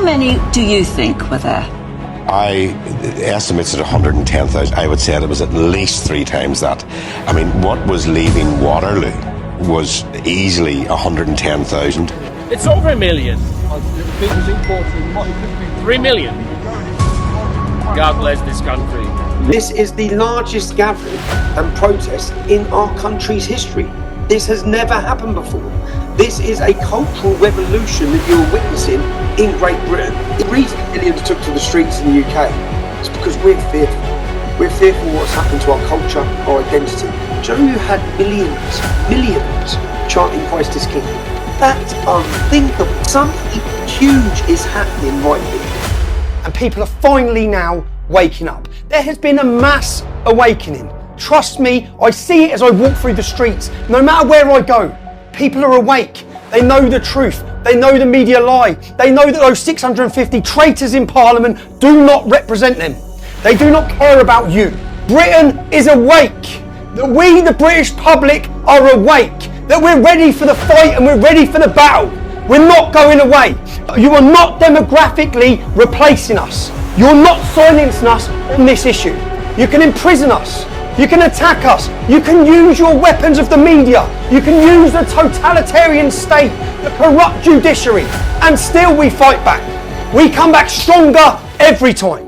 How many do you think were there? I estimates at 110,000. I would say it was at least 3 times that. I mean, what was leaving Waterloo was easily 110,000. It's over 1 million. 3 million. God bless this country. This is the largest gathering and protest in our country's history. This has never happened before. This is a cultural revolution that you're witnessing in Great Britain. The reason millions took to the streets in the UK is because we're fearful. We're fearful of what's happened to our culture, our identity. Do you know who had millions chanting Christ is King? That's unthinkable. Something huge is happening right here. And people are finally now waking up. There has been a mass awakening. Trust me, I see it as I walk through the streets. No matter where I go, people are awake. They know the truth. They know the media lie. They know that those 650 traitors in Parliament do not represent them. They do not care about you. Britain is awake. That we, the British public, are awake. That we're ready for the fight and we're ready for the battle. We're not going away. You are not demographically replacing us. You're not silencing us on this issue. You can imprison us. You can attack us. You can use your weapons of the media. You can use the totalitarian state, the corrupt judiciary, and still we fight back. We come back stronger every time.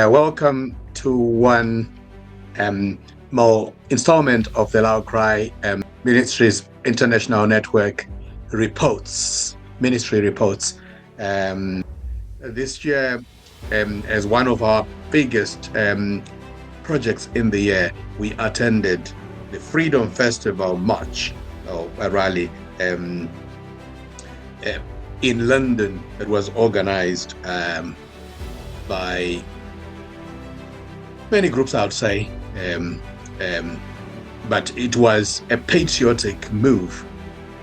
Welcome to one more installment of the Ministries International Network ministry reports. This year, as one of our biggest projects in the year, we attended the Freedom Festival March, or a rally in London that was organized by many groups, I would say, but it was a patriotic move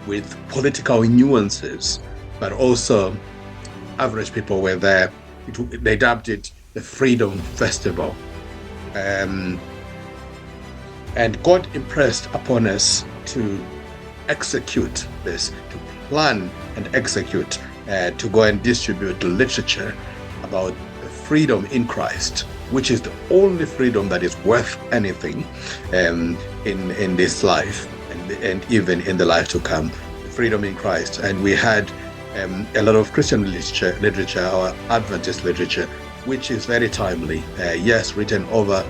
with political nuances, but also average people were there. They dubbed it the Freedom Festival. And God impressed upon us to execute this, to plan and execute, to go and distribute literature about the freedom in Christ, which is the only freedom that is worth anything in this life and even in the life to come, freedom in Christ. And we had a lot of Christian literature or Adventist literature, which is very timely. Yes, written over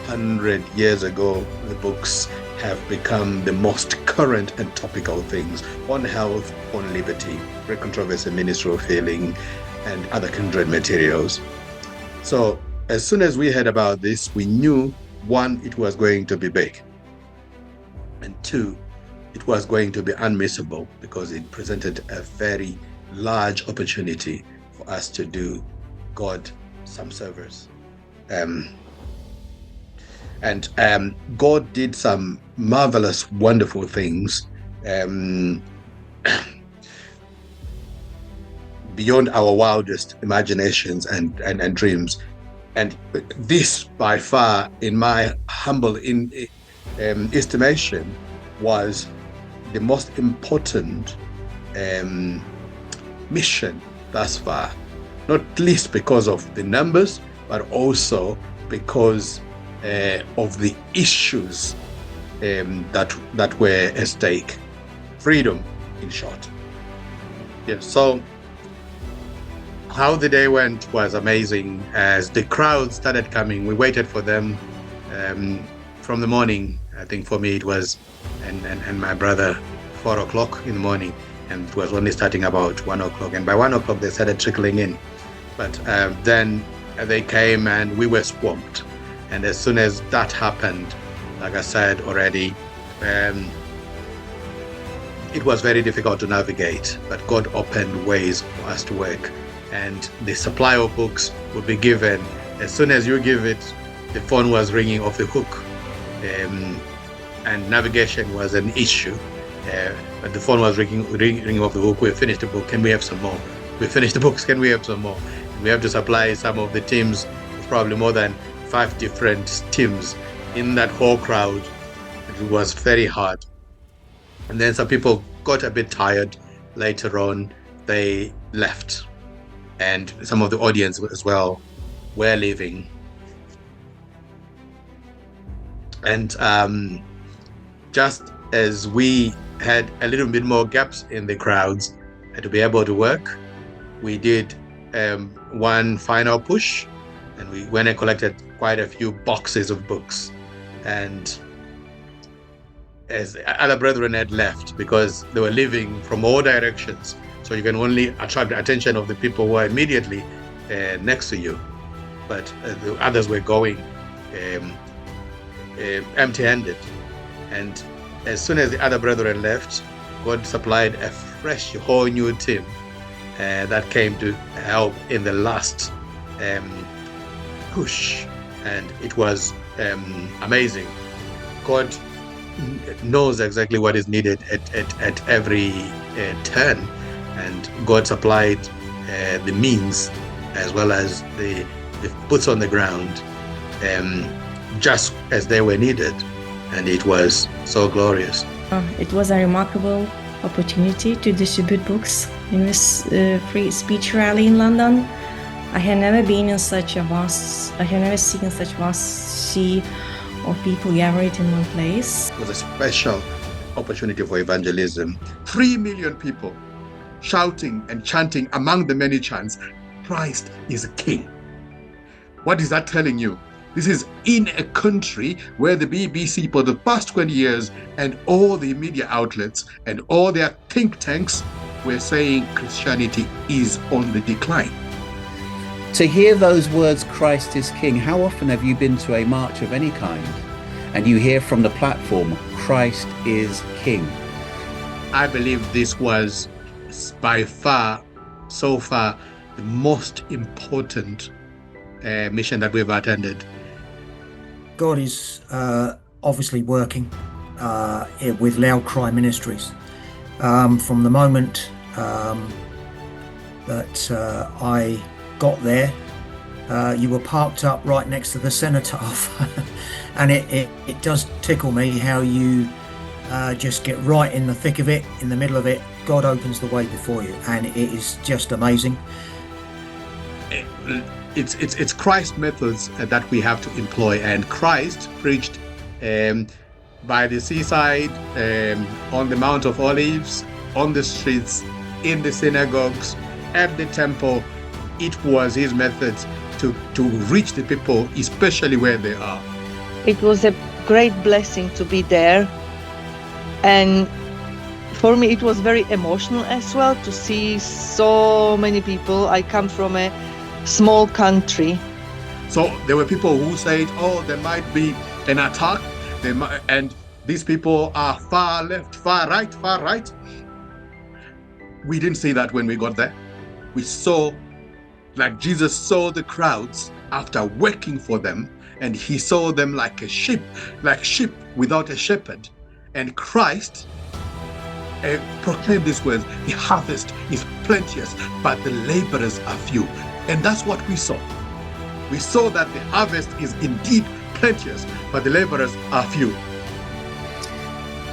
100 years ago, the books have become the most current and topical things on health, on liberty, great controversy, ministry of healing, and other kindred materials. So as soon as we heard about this, we knew, one, it was going to be big, and two, it was going to be unmissable because it presented a very large opportunity for us to do God some service. And God did some marvelous, wonderful things beyond our wildest imaginations and dreams. And this, by far, in my humble estimation, was the most important mission thus far, not least because of the numbers, but also because of the issues that were at stake. Freedom, in short. Yeah, so how the day went was amazing. As the crowd started coming, we waited for them from the morning. I think for me it was, and my brother, 4 o'clock in the morning, and it was only starting about 1 o'clock. And by 1 o'clock they started trickling in. But then they came and we were swamped. And as soon as that happened, like I said already, it was very difficult to navigate, but God opened ways for us to work. And the supply of books would be given. As soon as you give it, the phone was ringing off the hook. And navigation was an issue. But the phone was ringing off the hook. We finished the book, can we have some more? We finished the books, can we have some more? And we have to supply some of the teams, probably more than 5 different teams in that whole crowd. It was very hard. And then some people got a bit tired. Later on, they left. And some of the audience as well were leaving. And just as we had a little bit more gaps in the crowds to be able to work, we did one final push, and we went and collected quite a few boxes of books. And as other brethren had left, because they were leaving from all directions, so you can only attract the attention of the people who are immediately next to you. But the others were going empty-handed. And as soon as the other brethren left, God supplied a fresh, whole new team that came to help in the last push. And it was amazing. God knows exactly what is needed at every turn, and God supplied the means as well as the boots on the ground just as they were needed, and it was so glorious. It was a remarkable opportunity to distribute books in this free speech rally in London. I had never seen such a vast sea of people gathered in one place. It was a special opportunity for evangelism. 3 million people shouting and chanting among the many chants, Christ is King. What is that telling you? This is in a country where the BBC for the past 20 years and all the media outlets and all their think tanks were saying Christianity is on the decline. To hear those words, Christ is King, how often have you been to a march of any kind and you hear from the platform, Christ is King? I believe this was by far, so far, the most important mission that we've attended. God is obviously working with Loud Cry Ministries. From the moment that I got there, you were parked up right next to the cenotaph. And it does tickle me how you just get right in the thick of it, in the middle of it. God opens the way before you, and it is just amazing. It's Christ's methods that we have to employ, and Christ preached by the seaside, on the Mount of Olives, on the streets, in the synagogues, at the temple. It was his methods to reach the people, especially where they are. It was a great blessing to be there, and for me it was very emotional as well to see so many people. I come from a small country. So there were people who said, oh, there might be an attack, and these people are far left, far right. We didn't see that when we got there. We saw, like Jesus saw the crowds after working for them, and he saw them like sheep without a shepherd. And Christ proclaimed these words, the harvest is plenteous, but the laborers are few. And that's what we saw. We saw that the harvest is indeed plenteous, but the laborers are few.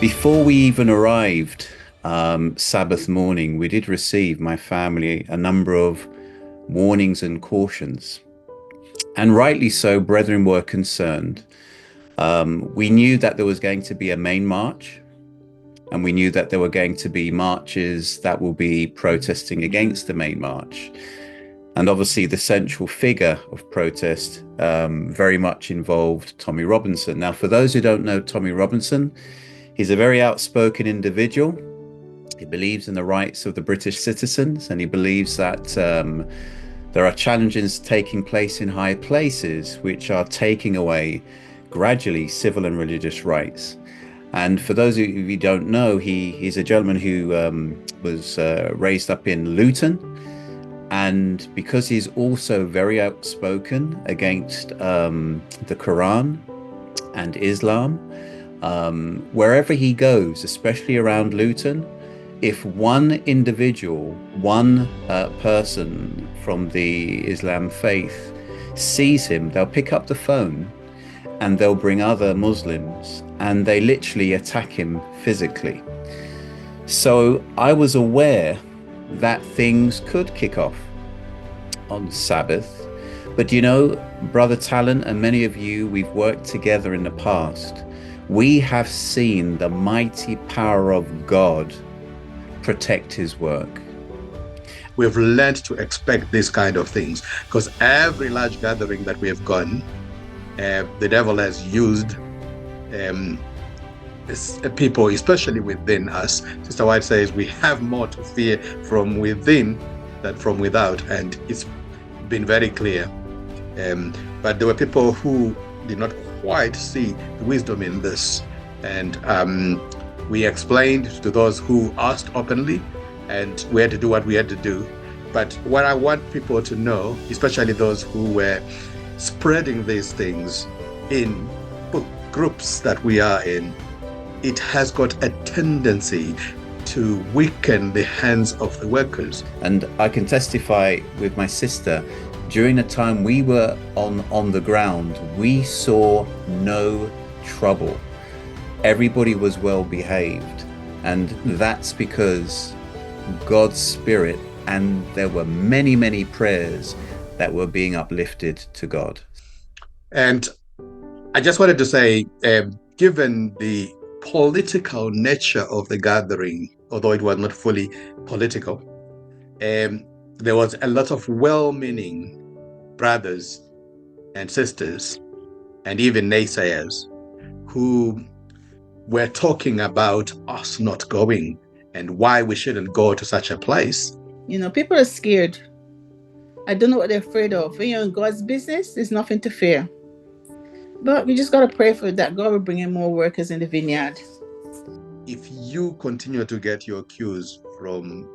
Before we even arrived Sabbath morning, we did receive, my family, a number of warnings and cautions. And rightly so, brethren were concerned. We knew that there was going to be a main march, and we knew that there were going to be marches that will be protesting against the main march. And obviously the central figure of protest very much involved Tommy Robinson. Now, for those who don't know Tommy Robinson, he's a very outspoken individual. He believes in the rights of the British citizens, and he believes that there are challenges taking place in high places which are taking away gradually civil and religious rights. And for those of you who don't know, he's a gentleman who was raised up in Luton. And because he's also very outspoken against the Quran and Islam, wherever he goes, especially around Luton, if one individual, one person from the Islam faith sees him, they'll pick up the phone and they'll bring other Muslims and they literally attack him physically. So I was aware that things could kick off on Sabbath. But you know, Brother Talent and many of you, we've worked together in the past. We have seen the mighty power of God protect his work. We've learned to expect these kind of things, because every large gathering that we have gone, the devil has used people, especially within us. Sister White says we have more to fear from within than from without, and it's been very clear. But there were people who did not quite see the wisdom in this, and we explained to those who asked openly, and we had to do what we had to do. But what I want people to know, especially those who were spreading these things in groups that we are in, it has got a tendency to weaken the hands of the workers. And I can testify with my sister, during the time we were on the ground, we saw no trouble. Everybody was well behaved, and that's because God's Spirit, and there were many, many prayers that were being uplifted to God. And I just wanted to say, given the political nature of the gathering, although it was not fully political, there was a lot of well-meaning brothers and sisters and even naysayers who were talking about us not going and why we shouldn't go to such a place. You know, people are scared. I don't know what they're afraid of. When you're in God's business, there's nothing to fear. But we just got to pray for that God will bring in more workers in the vineyard. If you continue to get your cues from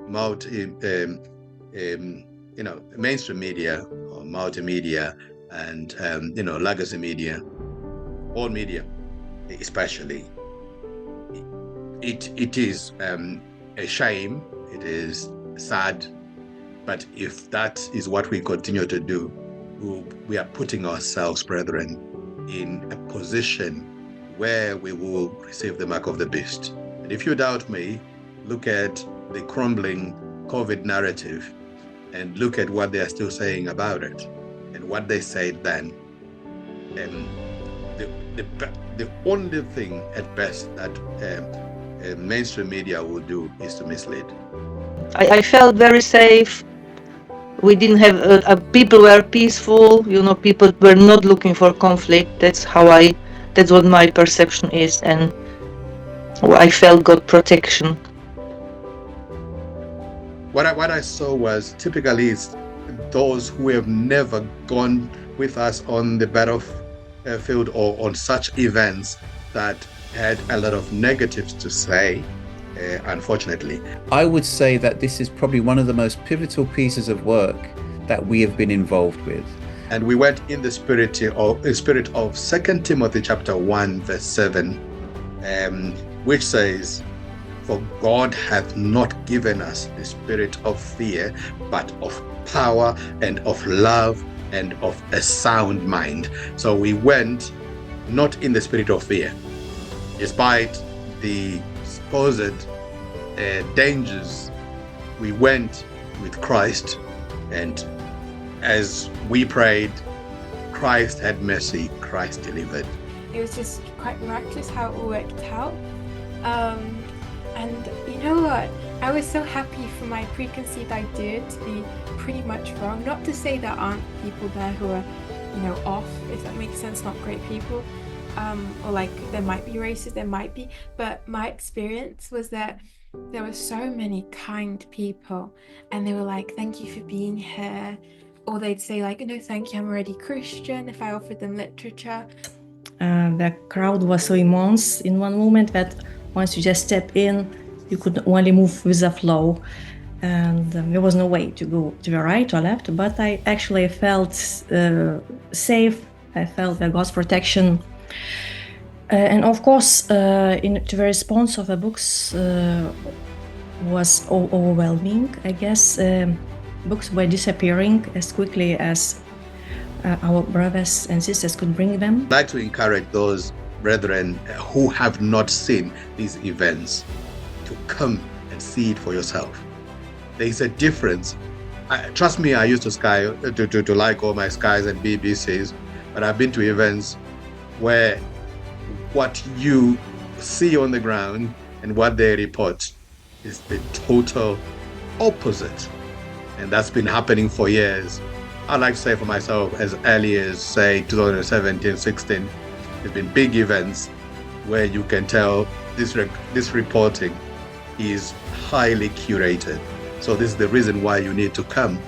mainstream media or multimedia and legacy media, all media especially, it is a shame, it is sad, but if that is what we continue to do, we are putting ourselves, brethren, in a position where we will receive the mark of the beast. And if you doubt me, look at the crumbling COVID narrative and look at what they are still saying about it and what they said then. The only thing at best that mainstream media will do is to mislead. I felt very safe. We didn't have people were peaceful. You know, people were not looking for conflict. That's what my perception is, and I felt God protection. What I saw was typically it's those who have never gone with us on the battlefield or on such events that had a lot of negatives to say. Unfortunately, I would say that this is probably one of the most pivotal pieces of work that we have been involved with. And we went in the spirit of 2 Timothy chapter 1 verse 7, which says, "For God hath not given us the spirit of fear, but of power and of love and of a sound mind." So we went not in the spirit of fear, despite the supposed dangers. We went with Christ, and as we prayed, Christ had mercy, Christ delivered. It was just quite miraculous how it all worked out. And you know what? I was so happy for my preconceived idea to be pretty much wrong. Not to say there aren't people there who are, off, if that makes sense, not great people. Or like there might be racists, there might be. But my experience was that there were so many kind people, and they were like, thank you for being here. Or they'd say like, no, thank you, I'm already Christian, if I offered them literature. The crowd was so immense in one moment that once you just step in, you could only move with the flow. And there was no way to go to the right or left, but I actually felt safe. I felt the God's protection. And of course, to the response of the books was overwhelming, I guess. Books were disappearing as quickly as our brothers and sisters could bring them. I'd like to encourage those brethren who have not seen these events to come and see it for yourself. There is a difference. Trust me, I used to like all my Skies and BBCs, but I've been to events where what you see on the ground and what they report is the total opposite. And that's been happening for years. I'd like to say for myself, as early as, say, 2017, 16, there's been big events where you can tell this reporting is highly curated. So this is the reason why you need to come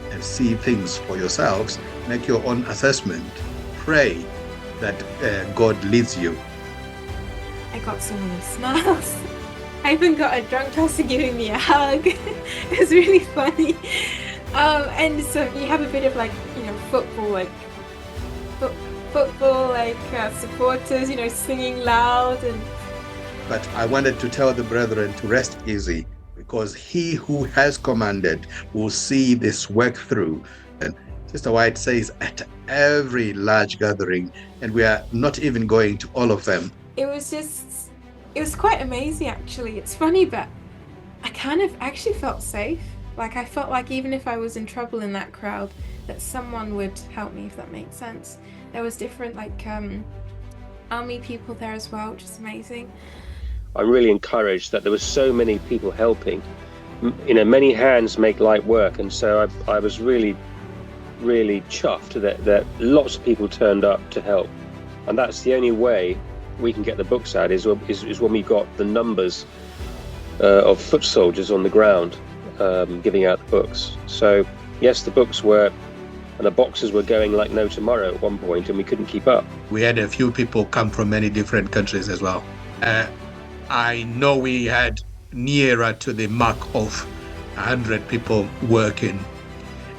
and see things for yourselves, make your own assessment, pray that God leads you. I got so many smiles. I even got a drunk person giving me a hug. It was really funny. And so you have a bit of football, supporters, singing loud. But I wanted to tell the brethren to rest easy, because he who has commanded will see this work through. And Sister White says at every large gathering, and we are not even going to all of them. It was quite amazing, actually. It's funny, but I kind of actually felt safe. Like, I felt like even if I was in trouble in that crowd, that someone would help me, if that makes sense. There was different, army people there as well, which is amazing. I'm really encouraged that there were so many people helping. Many hands make light work, and so I was really, really chuffed that lots of people turned up to help. And that's the only way we can get the books out is when we got the numbers of foot soldiers on the ground giving out the books. So yes, the books were, and the boxes were going like no tomorrow at one point, and we couldn't keep up. We had a few people come from many different countries as well. I know we had nearer to the mark of 100 people working,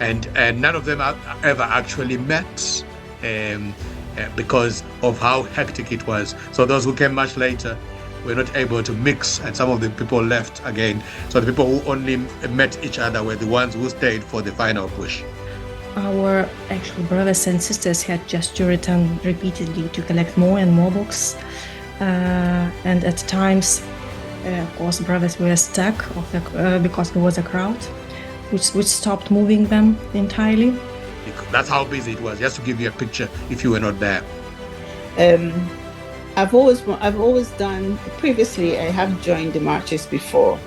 and none of them ever actually met because of how hectic it was. So those who came much later were not able to mix, and some of the people left again. So the people who only met each other were the ones who stayed for the final push. Our actual brothers and sisters had just to return repeatedly to collect more and more books. And at times, of course, brothers were stuck because there was a crowd which stopped moving them entirely. That's how busy it was, just to give you a picture if you were not there. I've always done, previously I have joined the marches before,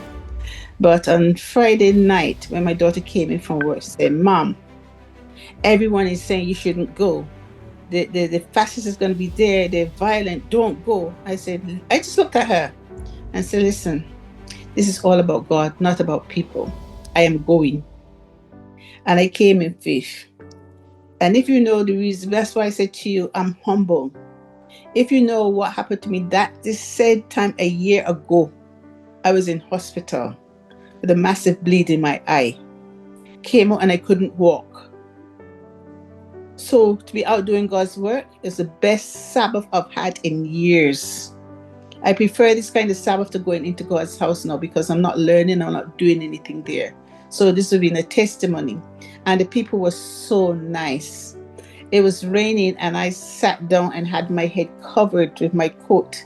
but on Friday night when my daughter came in from work, she said, "Mom, everyone is saying you shouldn't go. The fascists is going to be there, they're violent, don't go." I just looked at her and said, "Listen, this is all about God, not about people. I am going." And I came in faith. And if you know the reason, that's why I said to you, I'm humble. If you know what happened to me this said time a year ago, I was in hospital with a massive bleed in my eye. Came out and I couldn't walk. So to be out doing God's work is the best Sabbath I've had in years. I prefer this kind of Sabbath to going into God's house now, because I'm not learning, I'm not doing anything there. So this has been a testimony. And the people were so nice. It was raining and I sat down and had my head covered with my coat.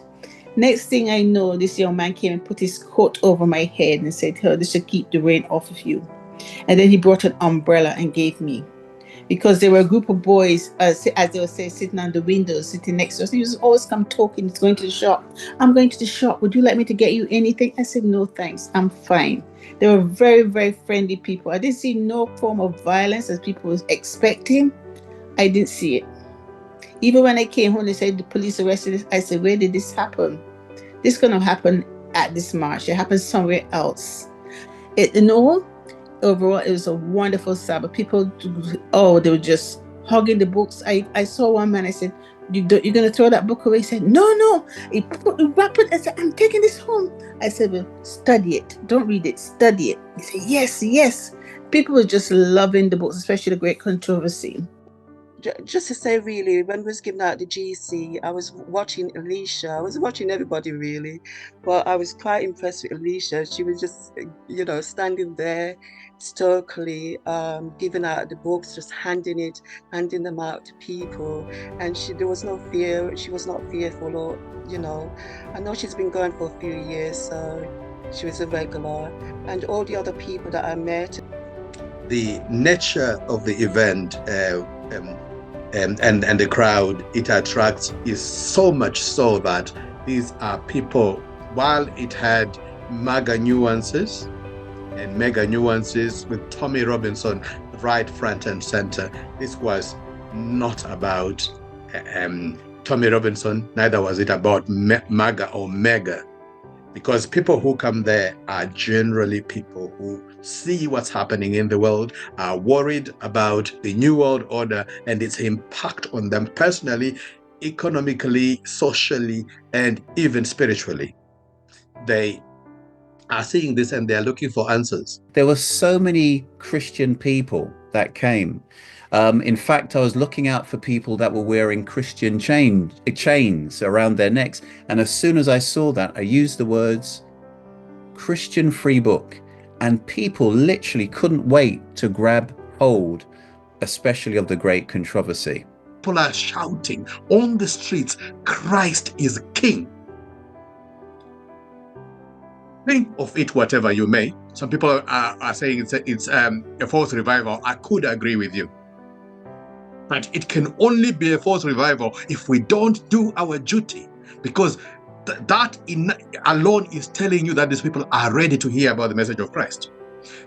Next thing I know, this young man came and put his coat over my head and said, "Oh, this should keep the rain off of you." And then he brought an umbrella and gave me. because there were a group of boys, as they would say, sitting on the windows, sitting next to us. He was always come talking. He's going to the shop. I'm going to the shop. Would you like me to get you anything? I said, no, thanks. I'm fine. They were very, very friendly people. I didn't see no form of violence as people was expecting. I didn't see it. Even when I came home, they said the police arrested us. I said, where did this happen? This couldn't happen at this march. It happened somewhere else. Overall, it was a wonderful Sabbath. People, they were just hugging the books. I saw one man, I said, you're going to throw that book away? He said, no. He wrapped it. I said, I'm taking this home. I said, well, study it. Don't read it, study it. He said, yes. People were just loving the books, especially the Great Controversy. Just to say, really, when we was giving out the GC, I was watching Alicia. I was watching everybody, really. But I was quite impressed with Alicia. She was just, standing there stoically, giving out the books, just handing them out to people. And there was no fear. She was not fearful or, I know she's been going for a few years, so she was a regular. And all the other people that I met. The nature of the event and the crowd it attracts is so much so that these are people, while it had MAGA nuances and mega nuances with Tommy Robinson right front and center, this was not about Tommy Robinson, neither was it about MAGA or mega, because people who come there are generally people who see what's happening in the world, are worried about the new world order and its impact on them personally, economically, socially, and even spiritually. They are seeing this and they're looking for answers. There were so many Christian people that came. In fact, I was looking out for people that were wearing Christian chains around their necks. And as soon as I saw that, I used the words Christian free book. And people literally couldn't wait to grab hold, especially of the Great Controversy. People are shouting on the streets, Christ is King. Think of it whatever you may. Some people are saying it's a false revival. I could agree with you. But it can only be a false revival if we don't do our duty, because that alone is telling you that these people are ready to hear about the message of Christ.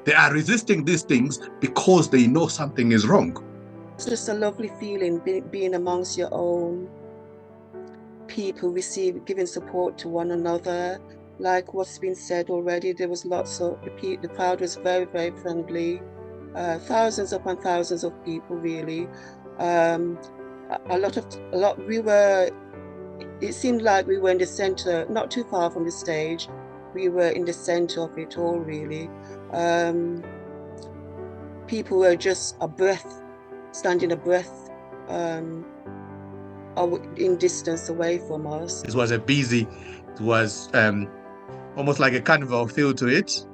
They are resisting these things because they know something is wrong. It's just a lovely feeling being amongst your own people, giving support to one another. Like what's been said already, there was lots of the crowd was very, very friendly. Thousands upon thousands of people, really. It seemed like we were in the center, not too far from the stage. We were in the center of it all, really. People were just standing a breath in distance away from us. It was almost like a carnival feel to it.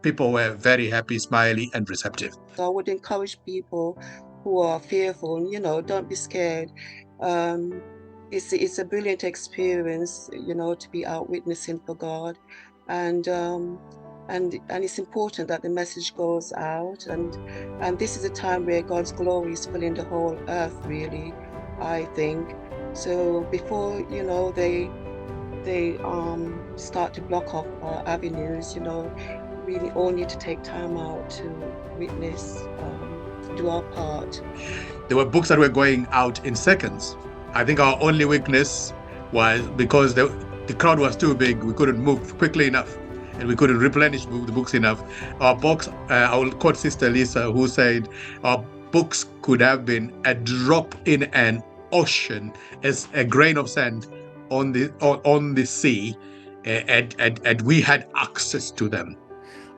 People were very happy, smiley, and receptive. So I would encourage people who are fearful, don't be scared. It's a brilliant experience, to be out witnessing for God, and it's important that the message goes out, and this is a time where God's glory is filling the whole earth, really, I think. So before they start to block off avenues, really all need to take time out to witness, do our part. There were books that were going out in seconds. I think our only weakness was because the crowd was too big. We couldn't move quickly enough, and we couldn't replenish the books enough. Our books, I will quote Sister Lisa, who said, our books could have been a drop in an ocean, as a grain of sand on the sea, and we had access to them.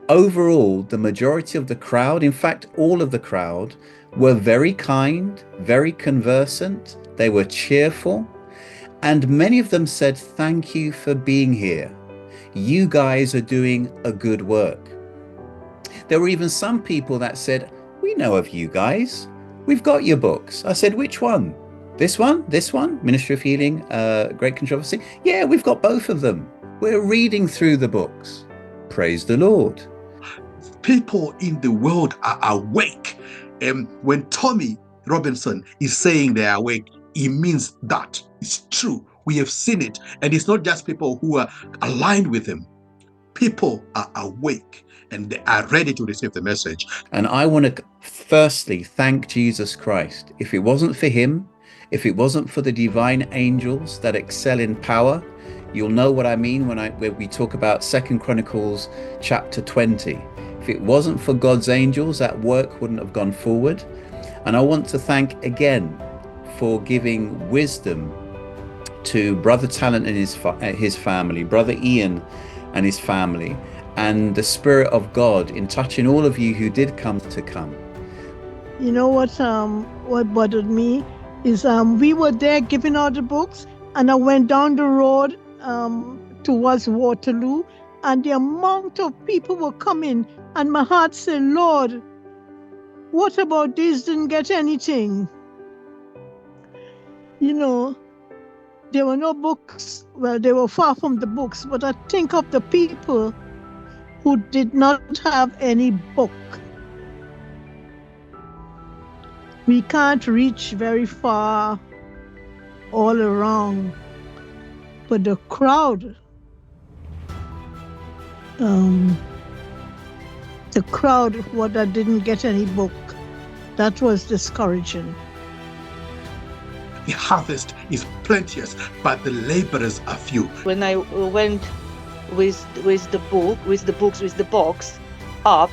Overall, the majority of the crowd, in fact, all of the crowd, were very kind, very conversant. They were cheerful, and many of them said, thank you for being here. You guys are doing a good work. There were even some people that said, we know of you guys. We've got your books. I said, which one? This one? Ministry of Healing, Great Controversy? Yeah, we've got both of them. We're reading through the books. Praise the Lord. People in the world are awake when Tommy Robinson is saying they are awake, he means that. It's true. We have seen it. And it's not just people who are aligned with him. People are awake and they are ready to receive the message. And I want to firstly thank Jesus Christ. If it wasn't for him, if it wasn't for the divine angels that excel in power, you'll know what I mean when we talk about 2 Chronicles chapter 20. If it wasn't for God's angels, that work wouldn't have gone forward. And I want to thank again for giving wisdom to Brother Talent and his family, Brother Ian and his family, and the Spirit of God in touching all of you who did come. You know what bothered me is we were there giving out the books, and I went down the road towards Waterloo, and the amount of people were coming, and my heart said, Lord, what about these didn't get anything? You know, there were no books. Well, they were far from the books, but I think of the people who did not have any book. We can't reach very far all around, but the crowd, what that didn't get any book, that was discouraging. The harvest is plenteous, but the laborers are few. When I went with the box up,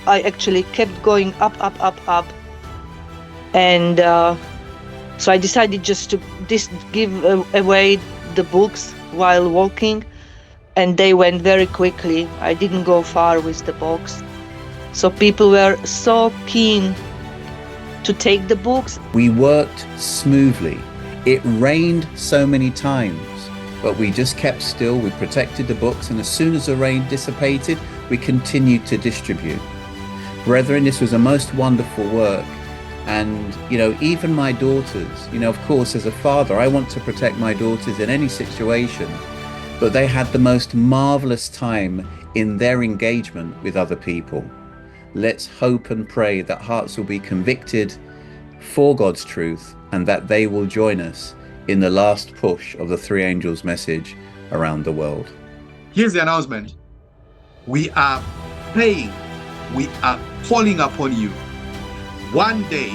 I actually kept going up, and so I decided just to give away the books while walking, and they went very quickly. I didn't go far with the box, so people were so keen to take the books. We worked smoothly. It rained so many times, but we just kept still. We protected the books, and as soon as the rain dissipated, we continued to distribute. Brethren, this was a most wonderful work. And, you know, even my daughters, you know, of course, as a father, I want to protect my daughters in any situation, but they had the most marvelous time in their engagement with other people. Let's hope and pray that hearts will be convicted for God's truth and that they will join us in the last push of the three angels' message around the world. Here's the announcement. We are praying. We are calling upon you. One day,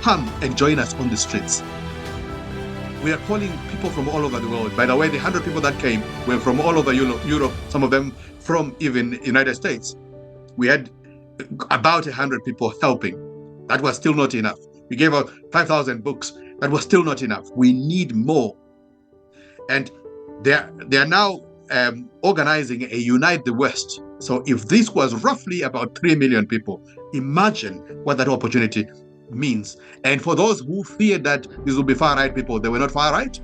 come and join us on the streets. We are calling people from all over the world. By the way, the 100 people that came were from all over Europe, some of them from even United States. We had about 100 people helping. That was still not enough. We gave out 5,000 books. That was still not enough. We need more. And they are now organizing a Unite the West. So if this was roughly about 3 million people, imagine what that opportunity means. And for those who feared that these would be far-right people, they were not far-right,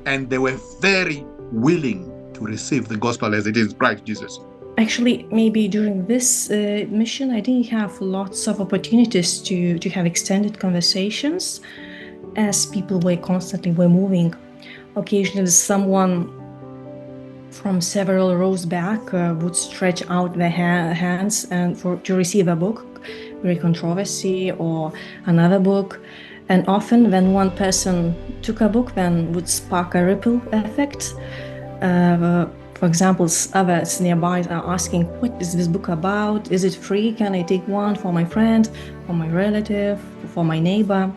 and they were very willing to receive the gospel as it is, Christ Jesus. Actually, maybe during this mission, I didn't have lots of opportunities to have extended conversations, as people were constantly moving. Occasionally, someone from several rows back would stretch out their hands and to receive a book, Great Controversy or another book. And often when one person took a book, then would spark a ripple effect. For example, others nearby are asking, what is this book about? Is it free? Can I take one for my friend, for my relative, for my neighbor?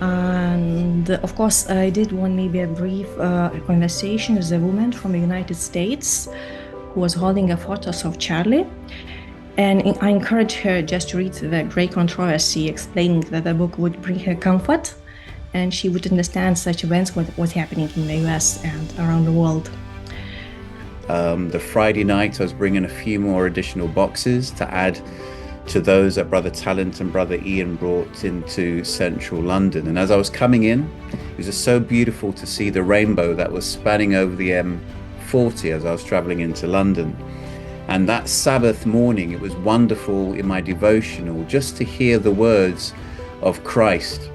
And of course, I did maybe a brief conversation with a woman from the United States who was holding a photos of Charlie. And I encouraged her just to read the Great Controversy, explaining that the book would bring her comfort and she would understand such events, what was happening in the US and around the world. The Friday night, I was bringing a few more additional boxes to add to those that Brother Talent and Brother Ian brought into central London. And as I was coming in, it was just so beautiful to see the rainbow that was spanning over the M40 as I was traveling into London. And that Sabbath morning, it was wonderful in my devotional just to hear the words of Christ,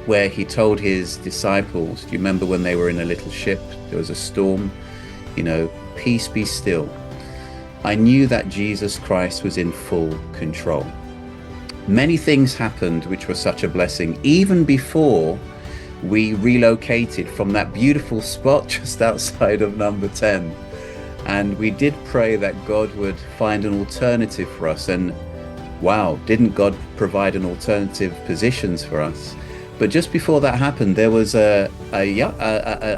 where he told his disciples, do you remember when they were in a little ship, there was a storm, you know, peace be still. I knew that Jesus Christ was in full control. Many things happened which were such a blessing, even before we relocated from that beautiful spot just outside of number 10. And we did pray that God would find an alternative for us. And wow, didn't God provide an alternative positions for us? But just before that happened, there was a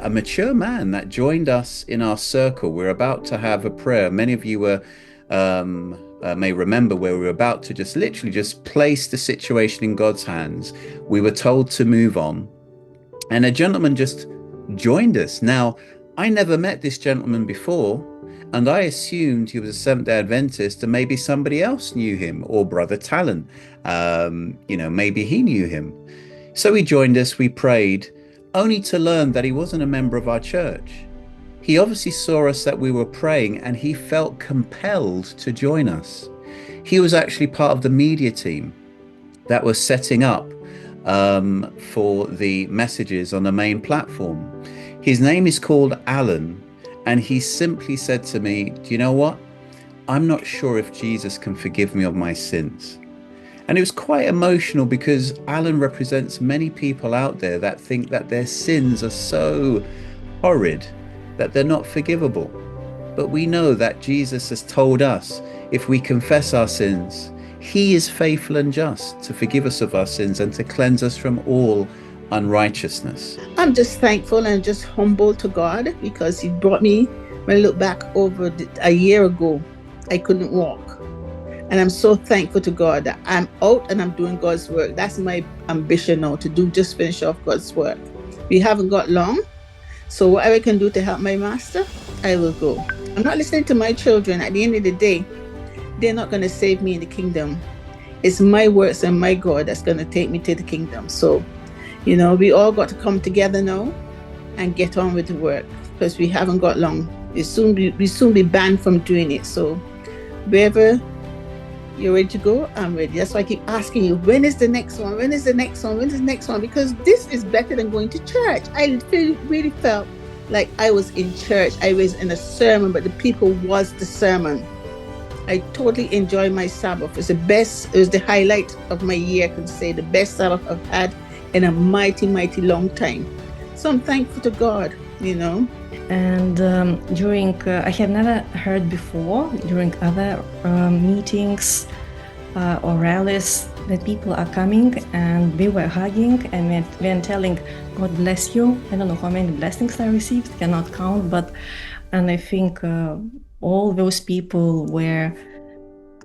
mature man that joined us in our circle. We're about to have a prayer. Many of you were may remember where we were about to just literally just place the situation in God's hands. We were told to move on, and a gentleman just joined us. Now, I never met this gentleman before, and I assumed he was a Seventh-day Adventist, and maybe somebody else knew him, or Brother Talon. Maybe he knew him. So he joined us, we prayed, only to learn that he wasn't a member of our church. He obviously saw us that we were praying, and he felt compelled to join us. He was actually part of the media team that was setting up for the messages on the main platform. His name is called Alan, and he simply said to me, do you know what? I'm not sure if Jesus can forgive me of my sins. And it was quite emotional, because Alan represents many people out there that think that their sins are so horrid that they're not forgivable. But we know that Jesus has told us, if we confess our sins, he is faithful and just to forgive us of our sins and to cleanse us from all unrighteousness. I'm just thankful and just humble to God, because he brought me, when I look back over a year ago, I couldn't walk. And I'm so thankful to God that I'm out and I'm doing God's work. That's my ambition now, to just finish off God's work. We haven't got long, so whatever I can do to help my master, I will go. I'm not listening to my children. At the end of the day, they're not going to save me in the kingdom. It's my works and my God that's going to take me to the kingdom. So, we all got to come together now and get on with the work, because we haven't got long. We soon be banned from doing it. So wherever you're ready to go, I'm ready. That's why I keep asking you, when is the next one? When is the next one? When is the next one? Because this is better than going to church. I really felt like I was in church. I was in a sermon, but the people was the sermon. I totally enjoyed my Sabbath. It was the highlight of my year, I can say, the best Sabbath I've had in a mighty, mighty long time. So I'm thankful to God, And I have never heard before, during other meetings or rallies, that people are coming and we were hugging and we're telling, God bless you. I don't know how many blessings I received, cannot count, and I think all those people were,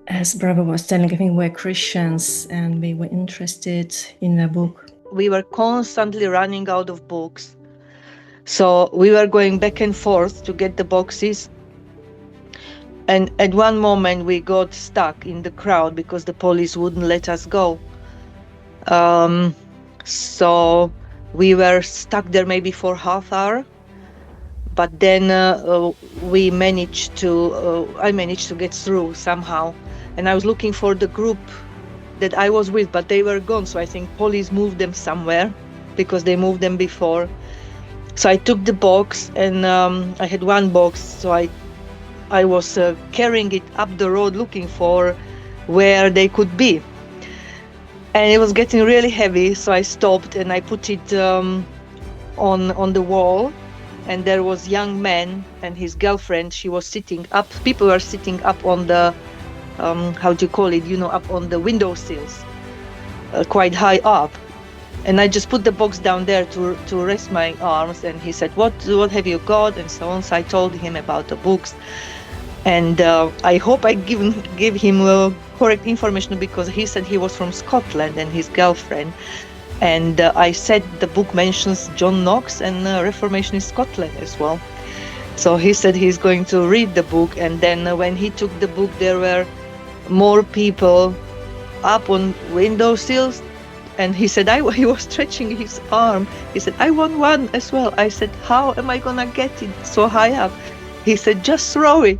as Brother was telling, I think were Christians, and they were interested in the book. We were constantly running out of books. So we were going back and forth to get the boxes. And at one moment we got stuck in the crowd because the police wouldn't let us go. So we were stuck there maybe for half hour. But then I managed to get through somehow. And I was looking for the group that I was with, but they were gone. So I think police moved them somewhere, because they moved them before. So I took the box, and I had one box, so I was carrying it up the road looking for where they could be. And it was getting really heavy, so I stopped and I put it on the wall. And there was a young man and his girlfriend. She was sitting up. People were sitting up on the, up on the windowsills, quite high up. And I just put the box down there to rest my arms. And he said, what have you got? And so on. So I told him about the books. And I hope I give him correct information, because he said he was from Scotland and his girlfriend. And I said the book mentions John Knox and Reformation in Scotland as well. So he said he's going to read the book. And then when he took the book, there were more people up on windowsills. And he said, he was stretching his arm. He said, I want one as well. I said, how am I gonna get it so high up? He said, just throw it.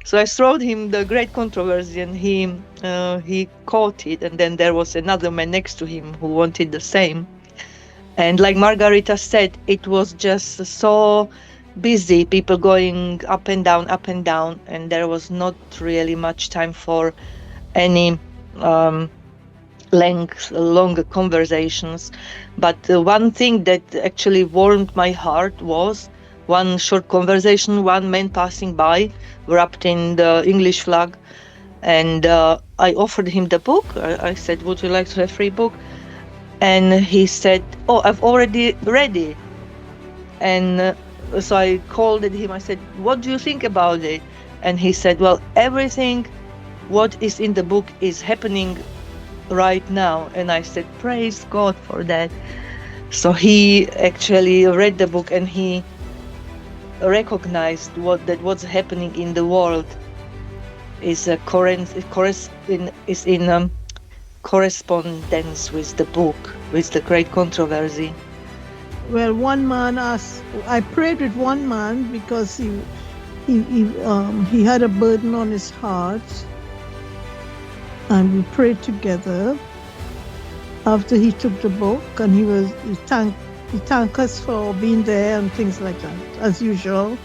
So I throwed him the Great Controversy, and he caught it. And then there was another man next to him who wanted the same. And like Margarita said, it was just so busy, people going up and down, and there was not really much time for any longer conversations. But one thing that actually warmed my heart was one short conversation, one man passing by, wrapped in the English flag, and I offered him the book. I said, would you like to have free book? And he said, oh, I've already read it. And so I called at him. I said, what do you think about it? And he said, well, everything what is in the book is happening right now. And I said, praise God for that. So he actually read the book and he recognized what's happening in the world is in correspondence with the book, with the great controversy. Well, one man asked, I prayed with one man because he had a burden on his heart, and we prayed together after he took the book, and he thanked us for being there and things like that. As usual,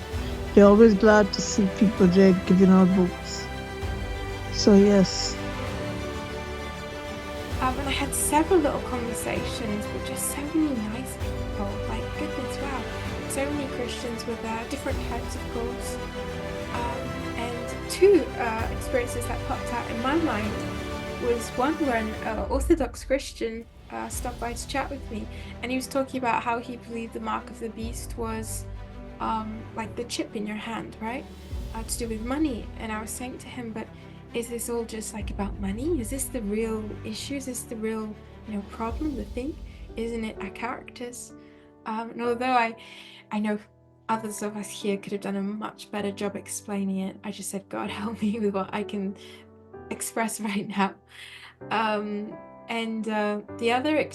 they're always glad to see people there giving out books. So yes. And I had several little conversations with just so many nice people. Like, goodness, wow. So many Christians with different types of goals. And two experiences that popped out in my mind was one when an Orthodox Christian stopped by to chat with me, and he was talking about how he believed the mark of the beast was like the chip in your hand, right? To do with money. And I was saying to him, but is this all just like about money? Is this the real issue? Is this the real, problem, the thing? Isn't it our characters? And although I know others of us here could have done a much better job explaining it, I just said, God, help me with what I can express right now. And the other,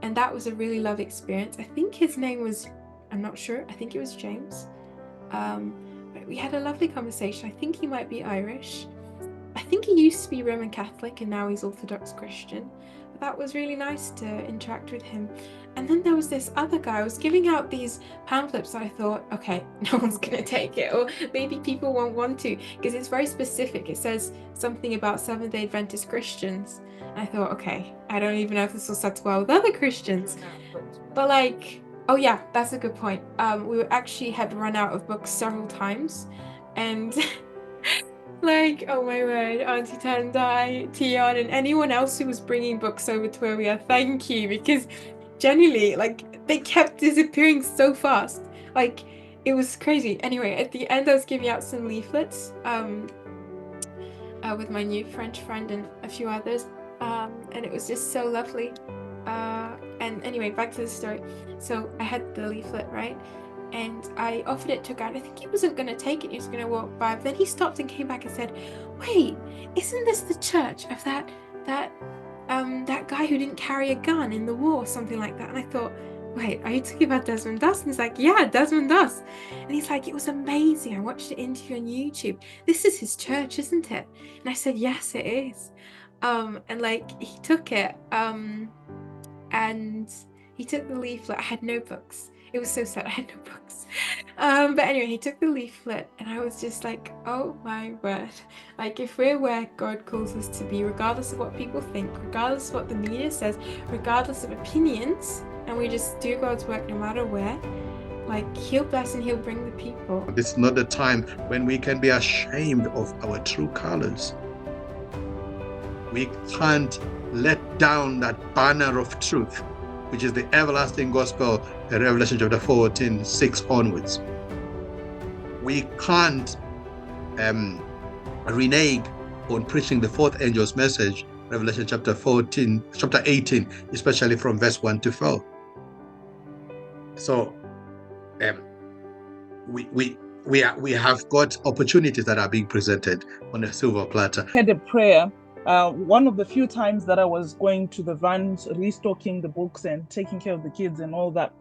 and that was a really lovely experience. I think his name was, I'm not sure, I think it was James. But we had a lovely conversation. I think he might be Irish. I think he used to be Roman Catholic and now he's Orthodox Christian. But that was really nice to interact with him. And then there was this other guy. I was giving out these pamphlets. I thought, okay, no one's going to take it, or maybe people won't want to, because it's very specific. It says something about Seventh-day Adventist Christians. And I thought, okay, I don't even know if this will set well with other Christians. But like, oh yeah, that's a good point. We actually had run out of books several times, and like, oh my word, Auntie Tandai, Tion, and anyone else who was bringing books over to where we are, thank you, because genuinely, like, they kept disappearing so fast. Like, it was crazy. Anyway, at the end, I was giving out some leaflets with my new French friend and a few others, and it was just so lovely. And anyway, back to the story. So I had the leaflet, right? And I offered it to a guy, and I think he wasn't going to take it. He was going to walk by. But then he stopped and came back and said, wait, isn't this the church of that guy who didn't carry a gun in the war, or something like that? And I thought, wait, are you talking about Desmond Doss? And he's like, yeah, Desmond Doss. And he's like, it was amazing. I watched the interview on YouTube. This is his church, isn't it? And I said, yes, it is. And like, he took it, and he took the leaflet. I had no books. It was so sad, I had no books. But anyway, he took the leaflet, and I was just like, oh my word. Like, if we're where God calls us to be, regardless of what people think, regardless of what the media says, regardless of opinions, and we just do God's work no matter where, like, he'll bless and he'll bring the people. This is not the time when we can be ashamed of our true colors. We can't let down that banner of truth, which is the everlasting gospel in Revelation chapter 14, 6 onwards. We can't renege on preaching the fourth angel's message, Revelation chapter 18, especially from verse 1 to 4. So we have got opportunities that are being presented on a silver platter. I had a prayer. One of the few times that I was going to the vans, restocking the books and taking care of the kids and all that,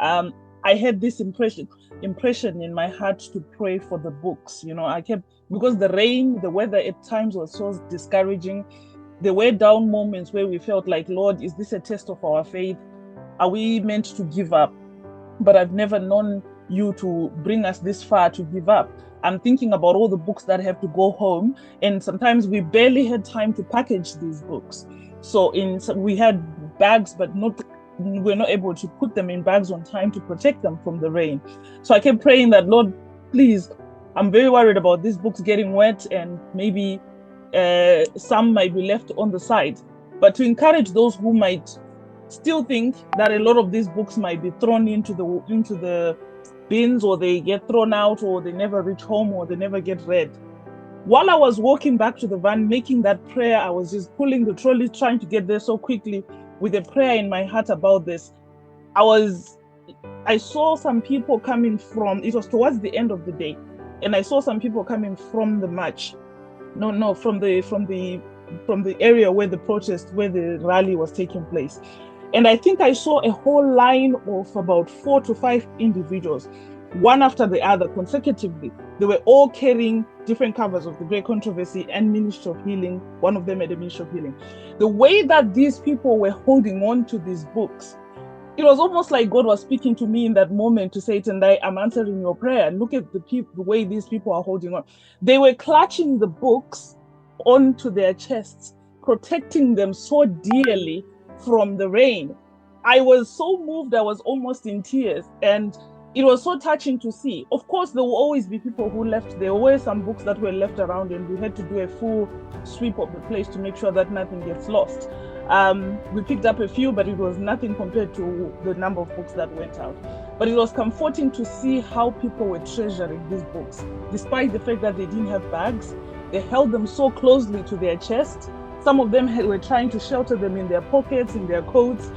I had this impression in my heart to pray for the books. I kept, because the rain, the weather at times was so discouraging. There were down moments where we felt like, Lord, is this a test of our faith? Are we meant to give up? But I've never known you to bring us this far to give up. I'm thinking about all the books that have to go home, and sometimes we barely had time to package these books. So we had bags, but we're not able to put them in bags on time to protect them from the rain. So I kept praying that, Lord, please, I'm very worried about these books getting wet, and maybe some might be left on the side. But to encourage those who might still think that a lot of these books might be thrown into the bins, or they get thrown out, or they never reach home, or they never get read. While I was walking back to the van making that prayer, I was just pulling the trolley, trying to get there so quickly with a prayer in my heart about this. I saw some people coming from, it was towards the end of the day, and I saw some people coming from the march. From the area where the rally was taking place. And I think I saw a whole line of about 4 to 5 individuals, one after the other consecutively. They were all carrying different covers of the Great Controversy and Ministry of Healing. One of them had a Ministry of Healing. The way that these people were holding on to these books, it was almost like God was speaking to me in that moment to say, Tendai, I'm answering your prayer. Look at the way these people are holding on. They were clutching the books onto their chests, protecting them so dearly from the rain. I was so moved, I was almost in tears, and it was so touching to see. Of course, there will always be people who left. There were some books that were left around, and we had to do a full sweep of the place to make sure that nothing gets lost. We picked up a few, but it was nothing compared to the number of books that went out. But it was comforting to see how people were treasuring these books. Despite the fact that they didn't have bags, they held them so closely to their chest. Some of them were trying to shelter them in their pockets, in their coats.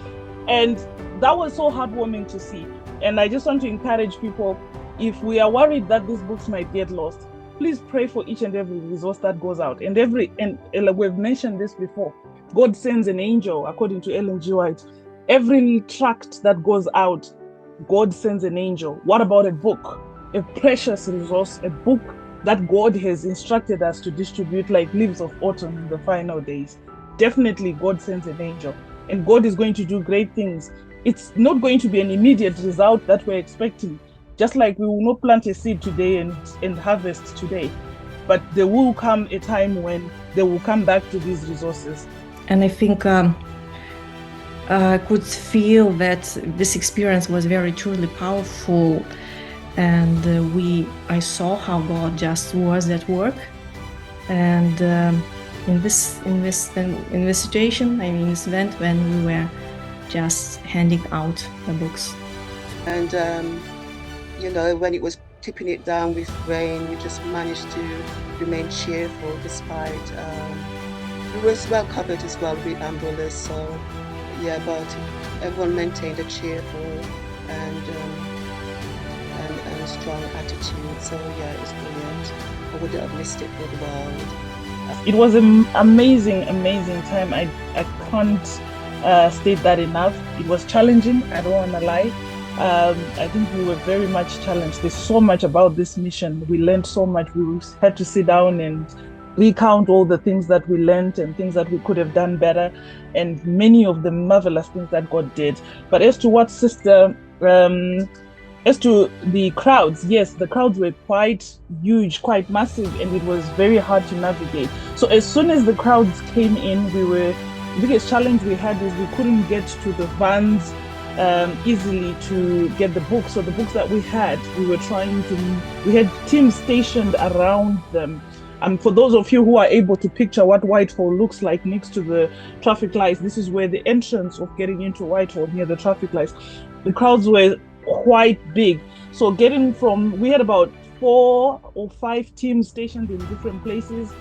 And that was so heartwarming to see. And I just want to encourage people, if we are worried that these books might get lost, please pray for each and every resource that goes out. And we've mentioned this before, God sends an angel, according to Ellen G. White. Every tract that goes out, God sends an angel. What about a book? A precious resource, a book that God has instructed us to distribute like leaves of autumn in the final days. Definitely God sends an angel, and God is going to do great things. It's not going to be an immediate result that we're expecting. Just like we will not plant a seed today and harvest today, but there will come a time when they will come back to these resources. And I think I could feel that this experience was very truly powerful, and I saw how God just was at work. And in this situation, this event, when we were just handing out the books. And when it was tipping it down with rain, we just managed to remain cheerful despite we were well covered as well with umbrellas. So yeah, but everyone maintained a cheerful and strong attitude. So yeah, it was brilliant. I wouldn't have missed it for the world. It was an amazing time. I can't state that enough. It was challenging, I don't want to lie. I think we were very much challenged. There's so much about this mission. We learned so much. We had to sit down and recount all the things that we learned and things that we could have done better, and many of the marvelous things that God did. But as to what Sister, as to the crowds, yes, the crowds were quite huge, quite massive, and it was very hard to navigate. So as soon as the crowds came in, the biggest challenge we had is we couldn't get to the vans easily to get the books. So the books that we had teams stationed around them. And for those of you who are able to picture what Whitehall looks like next to the traffic lights, this is where the entrance of getting into Whitehall, near the traffic lights. The crowds were quite big. So we had about 4 or 5 teams stationed in different places.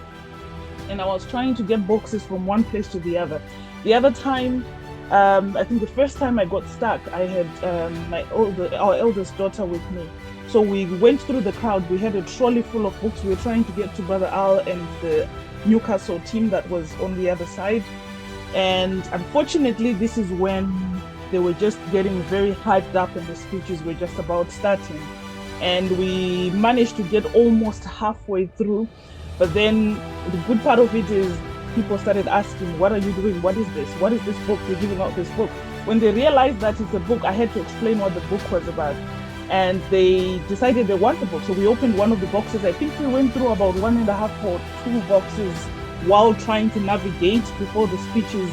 And I was trying to get boxes from one place to the other. The other time, I think the first time I got stuck, I had our eldest daughter with me. So we went through the crowd. We had a trolley full of books. We were trying to get to Brother Al and the Newcastle team that was on the other side. And unfortunately, this is when they were just getting very hyped up and the speeches were just about starting. And we managed to get almost halfway through. But then the good part of it is people started asking, what are you doing? What is this? What is this book? You're giving out this book. When they realized that it's a book, I had to explain what the book was about. And they decided they want the book. So we opened one of the boxes. I think we went through about 1.5 or 2 boxes while trying to navigate before the speeches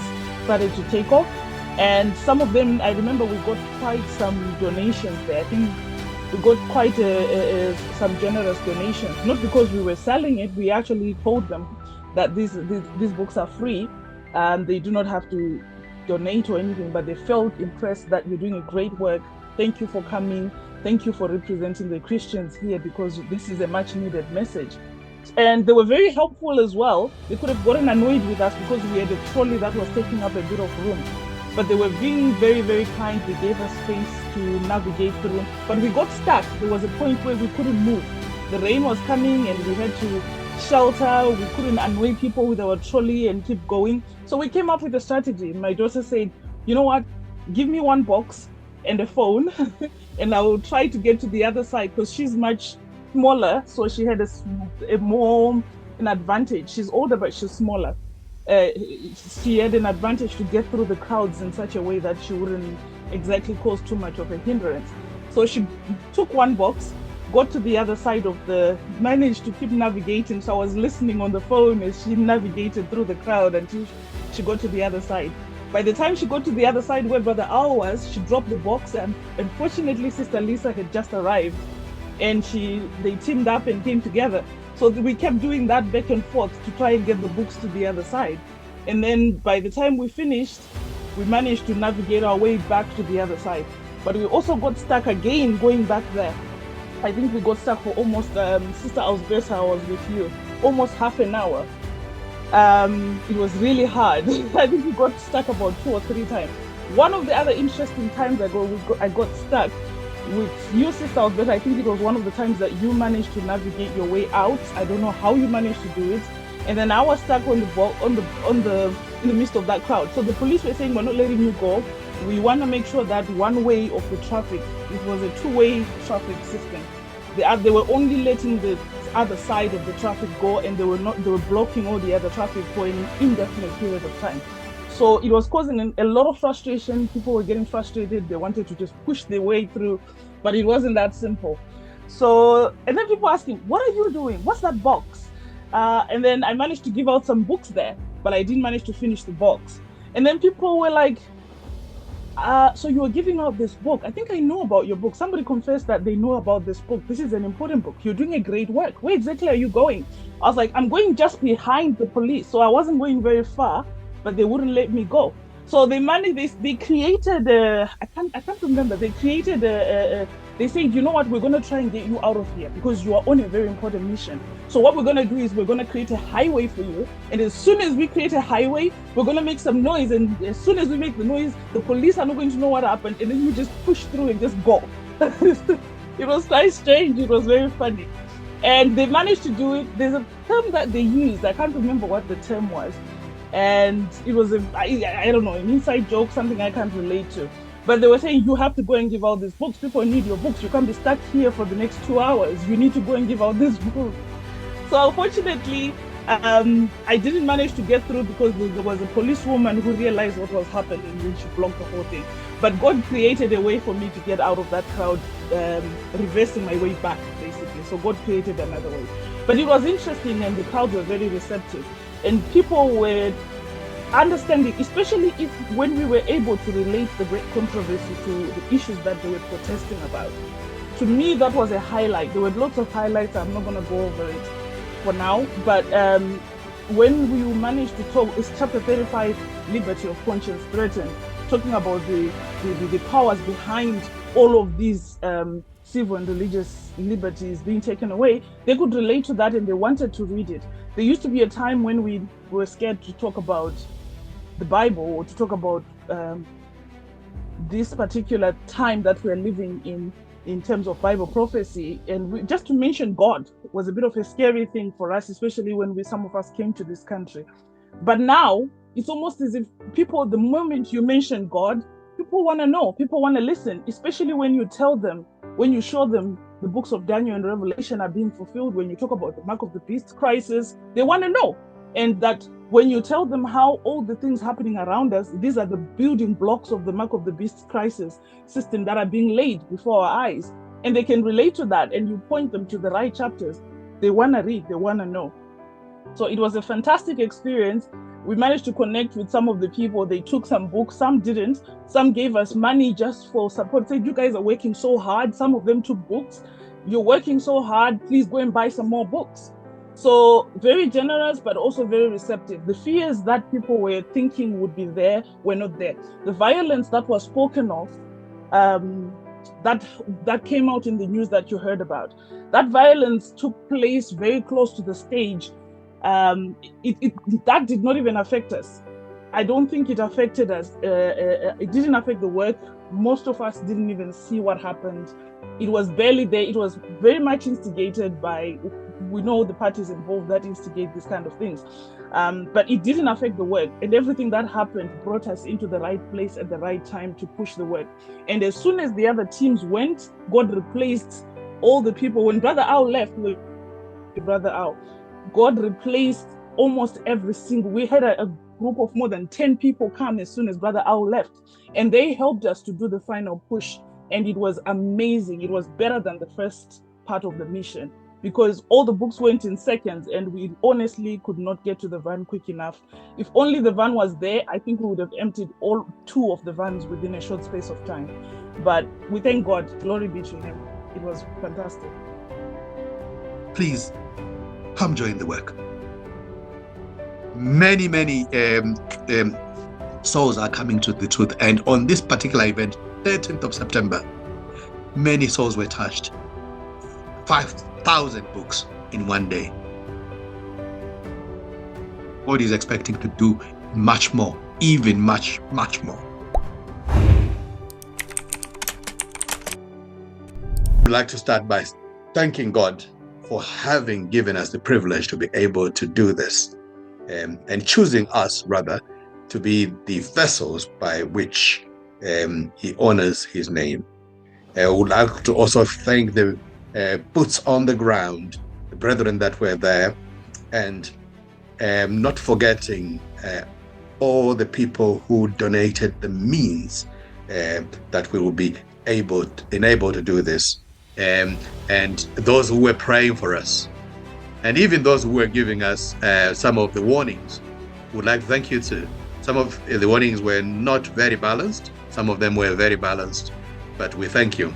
started to take off. And some of them, I remember we got quite some donations there. I think we got quite some generous donations, not because we were selling it. We actually told them that these books are free and they do not have to donate or anything, but they felt impressed that you're doing a great work. Thank you for coming. Thank you for representing the Christians here, because this is a much needed message. And they were very helpful as well. They could have gotten annoyed with us because we had a trolley that was taking up a bit of room. But they were being very, very kind. They gave us space to navigate through. But we got stuck. There was a point where we couldn't move. The rain was coming and we had to shelter. We couldn't annoy people with our trolley and keep going. So we came up with a strategy. My daughter said, you know what, give me one box and a phone and I will try to get to the other side, because she's much smaller. So she had an advantage. She's older, but she's smaller. She had an advantage to get through the crowds in such a way that she wouldn't exactly cause too much of a hindrance. So she took one box, got to the other side managed to keep navigating. So I was listening on the phone as she navigated through the crowd until she got to the other side. By the time she got to the other side where Brother Al was, she dropped the box, and unfortunately Sister Lisa had just arrived, and they teamed up and came together. So we kept doing that back and forth to try and get the books to the other side. And then by the time we finished, we managed to navigate our way back to the other side. But we also got stuck again going back there. I think we got stuck for almost, Sister Ausbesa was with you, almost half an hour. It was really hard. I think we got stuck about 2 or 3 times. One of the other interesting times I got stuck with you, Sister Ausbesa. I think it was one of the times that you managed to navigate your way out. I don't know how you managed to do it. And then I was stuck in the midst of that crowd. So the police were saying, we're not letting you go. We want to make sure that one way of the traffic, it was a 2-way traffic system. They were only letting the other side of the traffic go, and they were blocking all the other traffic for an indefinite period of time. So it was causing a lot of frustration. People were getting frustrated. They wanted to just push their way through, but it wasn't that simple. So, and then people asking, what are you doing? What's that box? And then I managed to give out some books there, but I didn't manage to finish the box. And then people were like, so you were giving out this book. I think I know about your book. Somebody confessed that they know about this book. This is an important book. You're doing a great work. Where exactly are you going? I was like, I'm going just behind the police. So I wasn't going very far, but they wouldn't let me go. So they managed, they created, I can't remember, they created, they said, you know what, we're going to try and get you out of here because you are on a very important mission. So what we're going to do is we're going to create a highway for you. And as soon as we create a highway, we're going to make some noise. And as soon as we make the noise, the police are not going to know what happened. And then you just push through and just go. It was quite strange. It was very funny. And they managed to do it. There's a term that they used. I can't remember what the term was. And it was, I don't know, an inside joke, something I can't relate to. But they were saying, you have to go and give out these books. People need your books. You can't be stuck here for the next 2 hours. You need to go and give out this book. So unfortunately, I didn't manage to get through because there was a policewoman who realized what was happening and she blocked the whole thing. But God created a way for me to get out of that crowd, reversing my way back, basically. So God created another way. But it was interesting, and the crowds were very receptive. And people were understanding, especially when we were able to relate the great controversy to the issues that they were protesting about. To me, that was a highlight. There were lots of highlights. I'm not going to go over it for now. But when we managed to talk, it's chapter 35, liberty of conscience threatened, talking about the powers behind all of these civil and religious liberties being taken away. They could relate to that and they wanted to read it. There used to be a time when we were scared to talk about the Bible or to talk about this particular time that we're living in terms of Bible prophecy. And just to mention God was a bit of a scary thing for us, especially when some of us came to this country. But now it's almost as if people, the moment you mention God, people want to know, people want to listen, especially when you tell them, when you show them the books of Daniel and Revelation are being fulfilled, when you talk about the mark of the beast crisis, they want to know. And that when you tell them how all the things happening around us, these are the building blocks of the mark of the beast crisis system that are being laid before our eyes, and they can relate to that, and you point them to the right chapters, they want to read, they want to know. So it was a fantastic experience. We managed to connect with some of the people. They took some books, some didn't. Some gave us money just for support. Said, you guys are working so hard. Some of them took books. You're working so hard. Please go and buy some more books. So very generous, but also very receptive. The fears that people were thinking would be there were not there. The violence that was spoken of, that came out in the news that you heard about, that violence took place very close to the stage. That did not even affect us. I don't think it affected us. It didn't affect the work. Most of us didn't even see what happened. It was barely there. It was very much instigated by, we know the parties involved that instigate these kind of things. But it didn't affect the work. And everything that happened brought us into the right place at the right time to push the work. And as soon as the other teams went, God replaced all the people. When Brother Al left, God replaced almost every single, we had a group of more than 10 people come as soon as Brother Al left. And they helped us to do the final push. And it was amazing. It was better than the first part of the mission, because all the books went in seconds and we honestly could not get to the van quick enough. If only the van was there, I think we would have emptied all 2 of the vans within a short space of time. But we thank God, glory be to him. It was fantastic. Please come join the work. Many souls are coming to the truth, and on this particular event, 13th of September, many souls were touched. 5,000 books in one day. God is expecting to do much more, even much more. I'd like to start by thanking God for having given us the privilege to be able to do this, and choosing us, rather, to be the vessels by which he honors his name. I would like to also thank the boots on the ground, the brethren that were there, and not forgetting all the people who donated the means that we will be enabled to do this, and those who were praying for us, and even those who were giving us some of the warnings. Would like to thank you too. Some of the warnings were not very balanced, some of them were very balanced, but we thank you.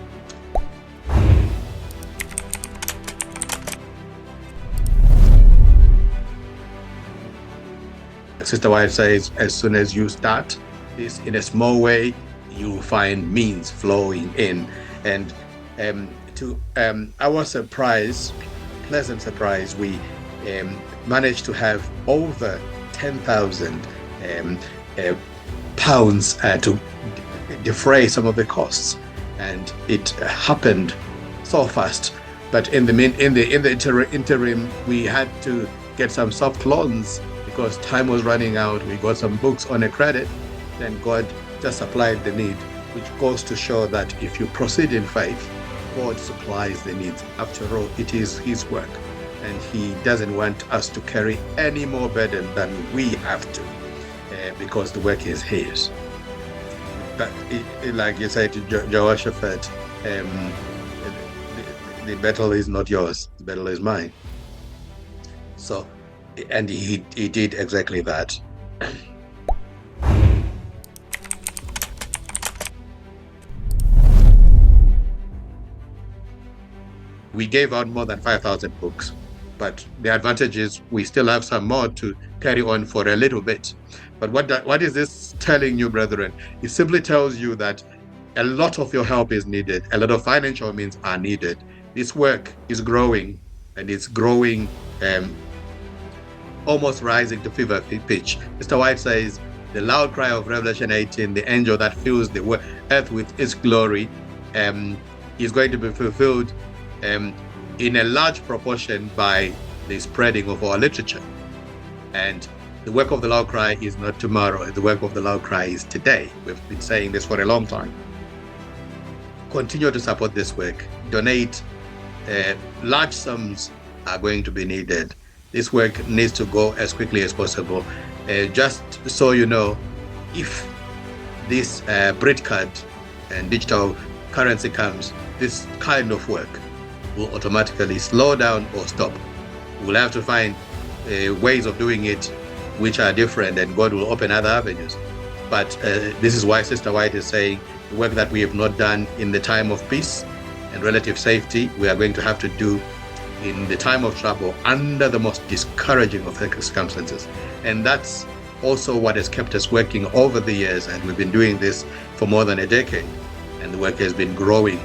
Sister White says, as soon as you start this in a small way, you will find means flowing in. And to our surprise, pleasant surprise, we managed to have over 10,000 pounds to defray some of the costs, and it happened so fast. But in the interim, we had to get some soft loans because time was running out. We got some books on a credit, then God just supplied the need, which goes to show that if you proceed in faith, God supplies the needs. After all, it is his work, and he doesn't want us to carry any more burden than we have to, because the work is his. But like you said to Jehoshaphat, the battle is not yours, the battle is mine. So, and he did exactly that. We gave out more than 5,000 books, but the advantage is we still have some more to carry on for a little bit. But what is this telling you, brethren? It simply tells you that a lot of your help is needed. A lot of financial means are needed. This work is growing, and it's growing, almost rising to fever pitch. Mr. White says, the loud cry of Revelation 18, the angel that fills the earth with its glory, is going to be fulfilled in a large proportion by the spreading of our literature. And the work of the loud cry is not tomorrow. The work of the loud cry is today. We've been saying this for a long time. Continue to support this work. Donate. Large sums are going to be needed. This work needs to go as quickly as possible. Just so you know, if this Brit card and digital currency comes, this kind of work will automatically slow down or stop. We'll have to find ways of doing it which are different, and God will open other avenues. But this is why Sister White is saying the work that we have not done in the time of peace and relative safety, we are going to have to do in the time of trouble under the most discouraging of circumstances. And that's also what has kept us working over the years, and we've been doing this for more than a decade, and the work has been growing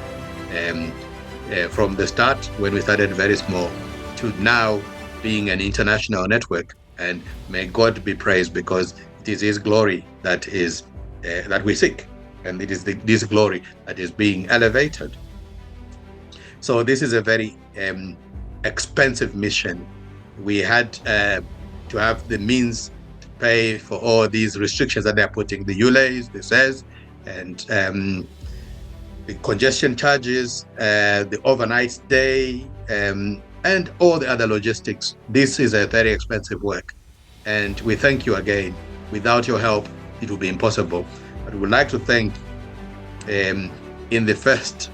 from the start when we started very small to now being an international network. And may God be praised, because it is His glory that is that we seek, and it is this glory that is being elevated. So this is a very expensive mission. We had to have the means to pay for all these restrictions that they're putting, the ULAs, the SES, and the congestion charges, the overnight stay, and all the other logistics. This is a very expensive work, and we thank you again. Without your help, it will be impossible. But we would like to thank in the first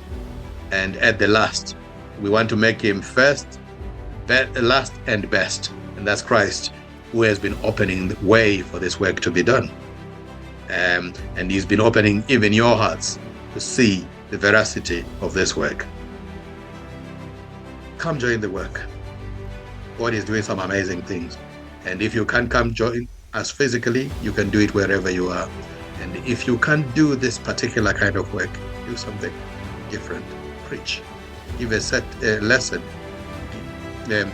and at the last. We want to make Him first, last, and best, and that's Christ, who has been opening the way for this work to be done. And He's been opening even your hearts to see the veracity of this work. Come join the work. God is doing some amazing things. And if you can't come join us physically, you can do it wherever you are. And if you can't do this particular kind of work, do something different. Preach. Give a set lesson. And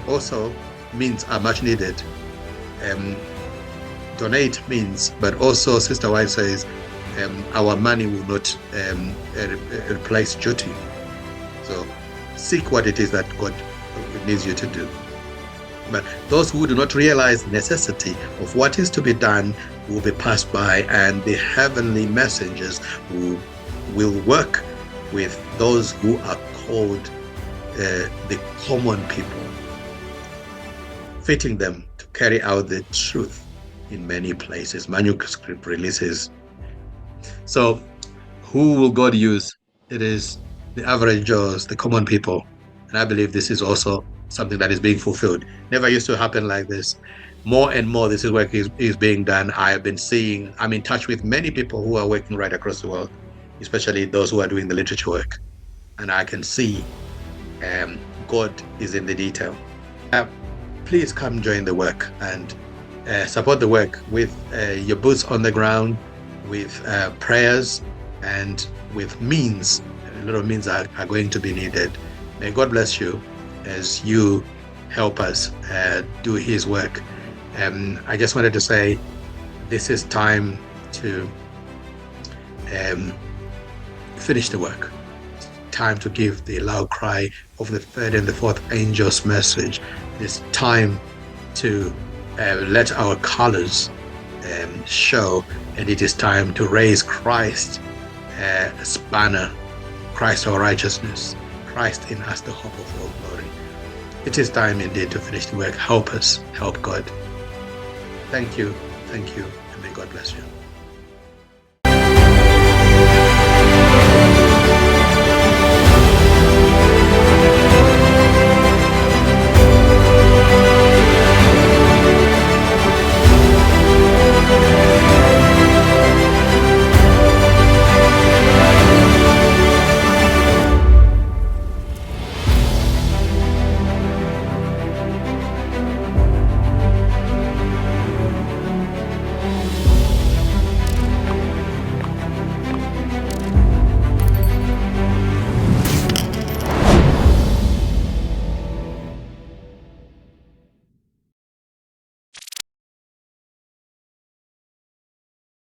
also, means are much needed. Donate means, but also Sister White says, our money will not replace duty. So seek what it is that God needs you to do. But those who do not realize the necessity of what is to be done will be passed by, and the heavenly messengers will work with those who are called the common people, fitting them to carry out the truth in many places. Manuscript releases. So who will God use? It is the average Joes, the common people. And I believe this is also something that is being fulfilled. Never used to happen like this. More and more, this is work is being done. I'm in touch with many people who are working right across the world, especially those who are doing the literature work. And I can see God is in the detail. Please come join the work and support the work with your boots on the ground, with prayers, and with means. A lot of means are going to be needed. May God bless you as you help us do His work. I just wanted to say this is time to finish the work. It's time to give the loud cry of the third and the fourth angel's message. It's time to let our colors show, and it is time to raise Christ as banner, Christ our righteousness, Christ in us the hope of all glory. It is time indeed to finish the work. Help us, help God. Thank you, and may God bless you.